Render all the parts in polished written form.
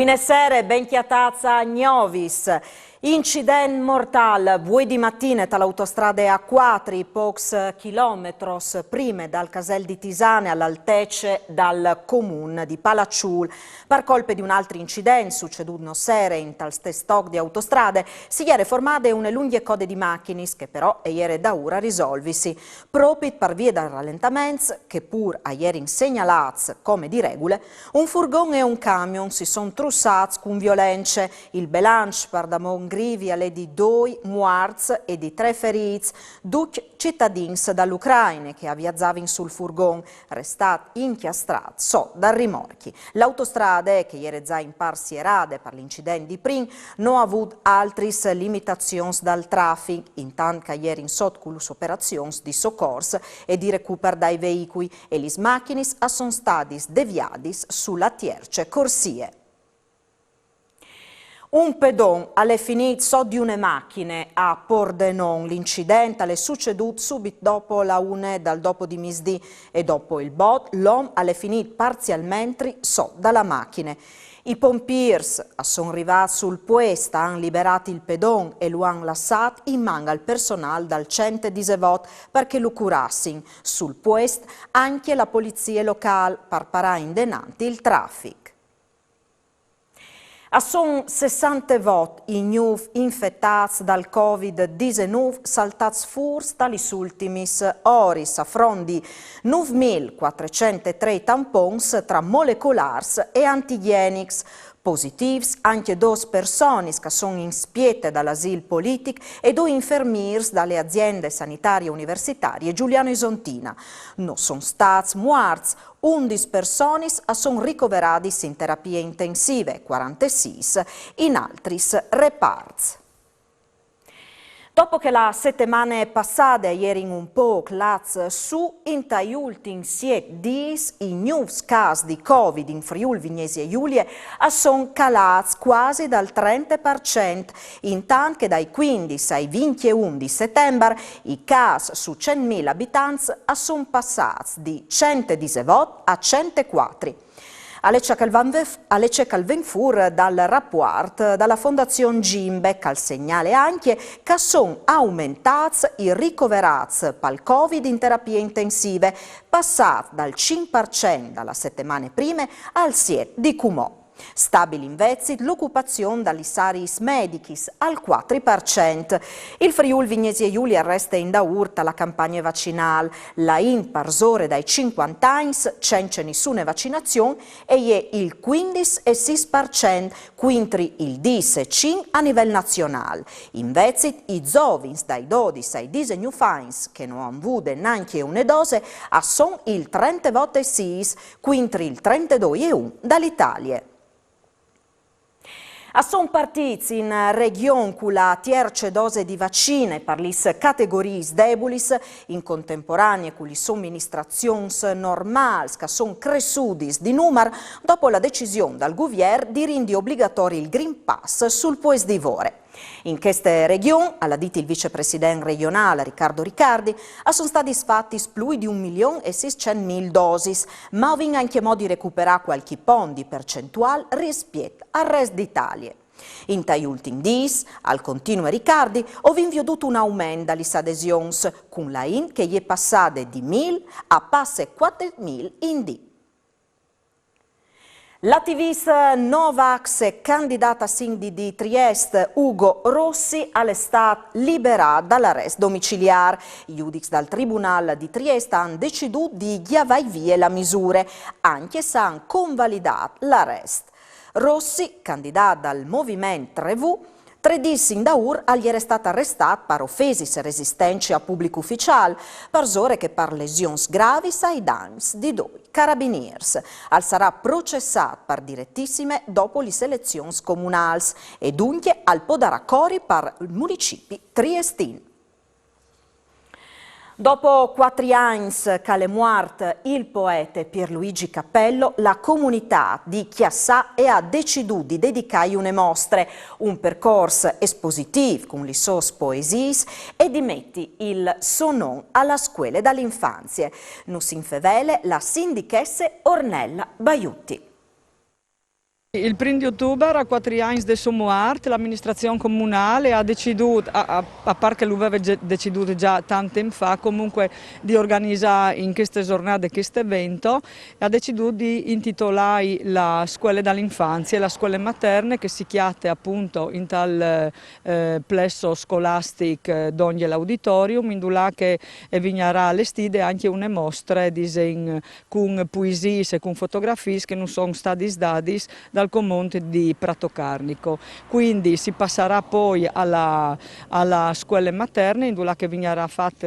Buonasera, ben chiatazza Gnovis. Incident mortal, vuoi di mattina dall'autostrada A4, pocs chilometros prima dal Casel di Tisane all'altece dal comune di Palacciul. Per colpe di un altro incidente succeduto sera in tal stesso stock di autostrade, si ieri formate una lunghe code di macchine che però ieri da ora risolvisi. Proprio per via del rallentamento, che pur a ieri segnalati come di regole, un furgone e un camion si sono trussati con violenze. Il bilancio per da grivi alle di 2 morti e di 3 feriti, due cittadini dall'Ucraina che viaggiavano sul furgone, restati inchiastrati dal rimorchi. L'autostrada, che ieri già in parsierade per l'incidente di prima, non ha avuto altre limitazioni dal traffico, intanto che ieri in con le operazioni di soccorso e di recupero dai veicoli e le macchine sono state deviate sulla tierce corsie. Un pedon alle finito di una macchina a Pordenone. L'incidente è succeduto subito dopo la 1 dal dopo di misdì e dopo il bot l'uomo è finito parzialmente dalla macchina. I pompiers sono arrivati sul posto, hanno liberato il pedon e lo hanno lasciato in mano al personale dal 118 perché lo curassero. Sul posto anche la polizia locale per parare indenanti il traffico. Sono 60 voti i nuovi infettati dal Covid-19 saltati fuori dalle ultime ore, a fronte di 9.403 tamponi tra molecolari e antigenici. Positivi anche 2 persone che sono inspiete dall'asilo politico e 2 infermieri dalle aziende sanitarie universitarie Giuliano Isontina. Non sono stati morti, 11 persone sono ricoverate in terapie intensive, 46 in altri reparti. Dopo che la settimana passata ieri un po' su, in gli ultimi 7 giorni i nuovi casi di Covid in Friuli Vignesi Giulia sono calati quasi dal 30%, intanto che dai 15 ai 21 di settembre i casi su 100.000 abitanti sono passati di 118 a 104. Alece Calvenfur dal rapporto dalla Fondazione Gimbec al segnale anche che sono aumentati i ricoverati per Covid in terapie intensive, passati dal 5% dalla settimana prima al 7% di Cumò. Stabile invece l'occupazione dagli saris medicis al 4%. Il Friuli Vignesi Giulia resta in daurta la campagna vaccinale. La in parzore dai 50 anni c'è nessuna vaccinazione e è il 15,6%, quintri il 10,5% a livello nazionale. Invece i giovani dai 12 ai 19 anni che non hanno avuto neanche una dose sono il 30,6%, quintri il 32,1% dall'Italia. Sono partiti in regione con la terza dose di vaccine per le categorie deboli, in contemporanea con le somministrazioni normali che sono cresciute di numero dopo la decisione dal governo di rendere obbligatorio il Green Pass sul posto di vore. In queste regioni, alla dita il vicepresidente regionale Riccardo Riccardi, sono stati fatti più di 1.600.000 dosi, ma ovin anche modo di recuperare qualche punto di percentuale rispetto al resto d'Italia. In tali ultimi giorni, al continuo Riccardi, ovin veduto un aumento dalle adesioni, con la IN che è passata di 1.000 a passe 4.000 in D. L'attivista Novax e candidata sindaco di Trieste Ugo Rossi è stato liberato dall'arresto domiciliare. I giudici dal Tribunale di Trieste hanno deciso di chiavare via la misura, anche se hanno convalidato l'arresto. Rossi, candidato dal Movimento 3V, 3 giorni in daur era stato arrestato per offese e resistenze a pubblico ufficiale, per che per lesioni gravi ai danni di 2 carabinieri. Sarà processato per direttissime dopo le selezioni comunali e dunque al Podaracori per i municipi triestini. Dopo 4 anni che è morto il poeta Pierluigi Cappello, la comunità di Chiassà ha deciso di dedicare una mostra, un percorso espositivo con le sue poesie e di mettere il suo nome alla scuola dall'infanzia. Non si infevele la sindichessa Ornella Baiutti. Il 1 di ottobre, a 4 anni del suo morte, l'amministrazione comunale ha deciso, a parte che l'aveva deciso già tanto tempo fa, comunque di organizzare in queste giornate questo evento, ha deciso di intitolare la scuola dall'infanzia e la scuola materne che si chiama appunto in tal plesso scolastico d'ogni l'auditorium, in dove che vignerà allestite anche una mostra con poesie e con fotografie che non sono state date dal Comune di Prato Carnico. Quindi si passerà poi alla scuola materna in dove verrà fatta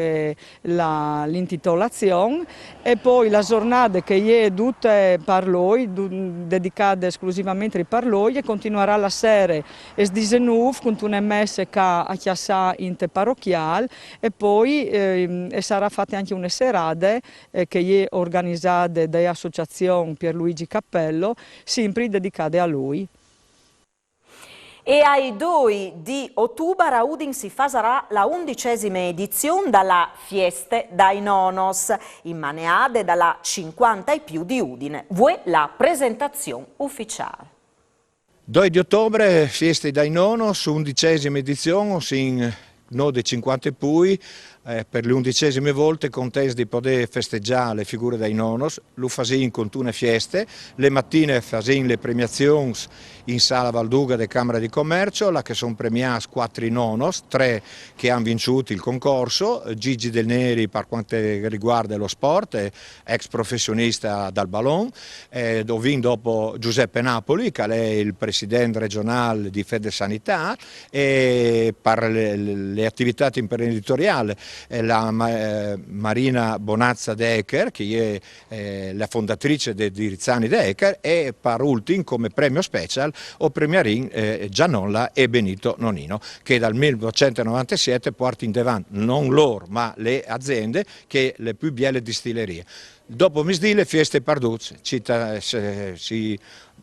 l'intitolazione e poi la giornata che è tutta per lui, dedicata esclusivamente per lui, e continuerà la sera es 19 con una messa che a chiassa inte parrocchiale e poi sarà fatta anche una serata che è organizzata dall'associazione Pierluigi Cappello, sempre dedicata a lui. E ai 2 di ottobre a Udin si farà la 11ª edizione della Fieste dai Nonos, immaneate dalla 50 e più di Udine. Vuoi la presentazione ufficiale? 2 di ottobre, Fieste dai Nonos, 11ª edizione, sin no dei 50 e poi, per le 11ª volte contest di poter festeggiare le figure dai nonos, lo fasin con una feste, le mattine fasin le premiazioni in sala Valduga della Camera di Commercio, là che sono premiati 4 nonos, 3 che hanno vinto il concorso, Gigi Del Neri per quanto riguarda lo sport, ex professionista dal ballon, dove dopo Giuseppe Napoli, che è il presidente regionale di Federsanità, e per le attività imprenditoriali la Marina Bonazza Decker, che è la fondatrice di Rizzani Decker, e per ultimo come premio special o premiarin Gianolla e Benito Nonino, che dal 1997 portano in davanti non loro ma le aziende che le più belle distillerie. Dopo misdile Fieste Parduz, si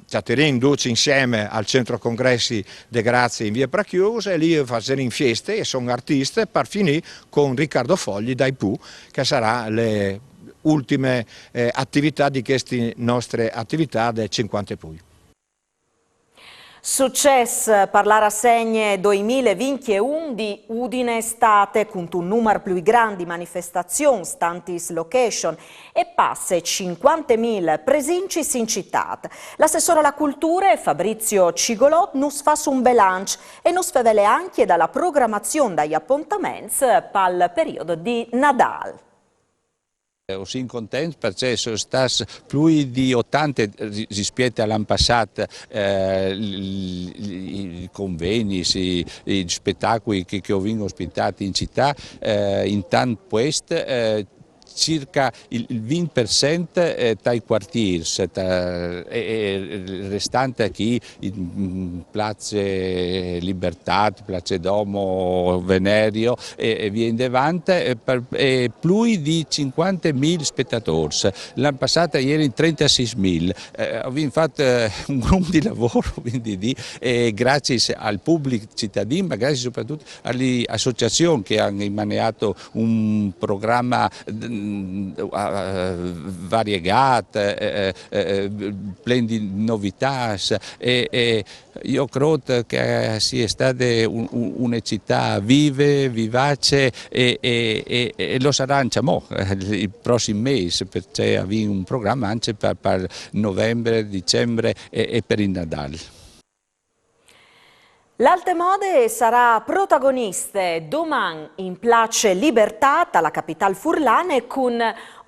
Ciaterin duce insieme al centro congressi de Grazie in via Prachiusa e lì faranno in feste e sono artisti per finire con Riccardo Fogli dai Pooh, che sarà le ultime attività di queste nostre attività del 50 e poi. Successo per la rassegna 2021 di Udine Estate con un numero più grande di manifestazioni, tantis location e passe 50.000 presenci in città. L'assessore alla cultura Fabrizio Cigolot nos fa un bilancio e nos fevele anche dalla programmazione degli appuntamenti per il periodo di Nadal. Sono contento perché sono stati più di 80 rispetto all'anno passato i convegni, i spettacoli che ho vinto ospitati in città, in tanto questo. Circa il 20% dai quartieri, e il restante qui in Piazza Libertà, Piazza Domo, Venerio e via in davanti, più di 50.000 spettatori. L'anno passato ieri 36.000. Abbiamo fatto un gruppo di lavoro, quindi grazie al pubblico cittadino, ma grazie soprattutto alle associazioni che hanno emanato un programma variegate, piene di novità e io credo che sia stata una città vivace e lo sarà anche il prossimo mese, perché abbiamo un programma anche per novembre, dicembre e per il Natale. L'Alte Mode sarà protagonista domani in Place Libertà, alla capitale furlane, con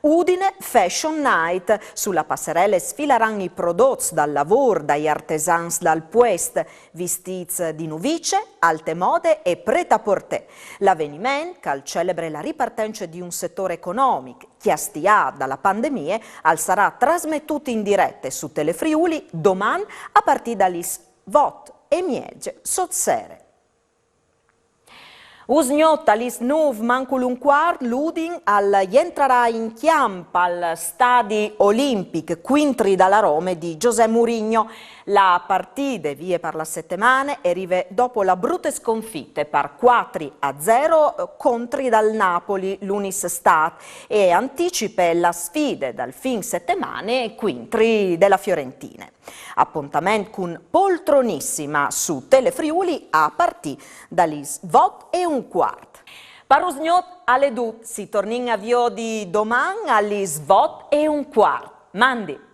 Udine Fashion Night. Sulla passerella sfileranno i prodotti dal lavoro, dagli artesans dal Puest, vestiti di novice, alte mode e pret-à-porter. L'avvenimento, che celebre la ripartenza di un settore economico che stia dalla pandemia, sarà trasmettuto in diretta su Telefriuli domani a partire dalle 8 e miege sotsere. Usgnotta lis nuv mancul un quart l'Udin entrerà in chiampa al Stadi Olimpic Quintri dalla Rome di José Mourinho. La partita vie per la settimana arriva dopo la brutte sconfitte per 4-0 contri dal Napoli l'Unis Stat e anticipa la sfida dal fin settimane Quintri della Fiorentina. Appuntamento con poltronissima su Telefriuli a partire dall'is 8:15. Parusgnot alle dut si tornin a vio di domani all'is 8:15. Mandi!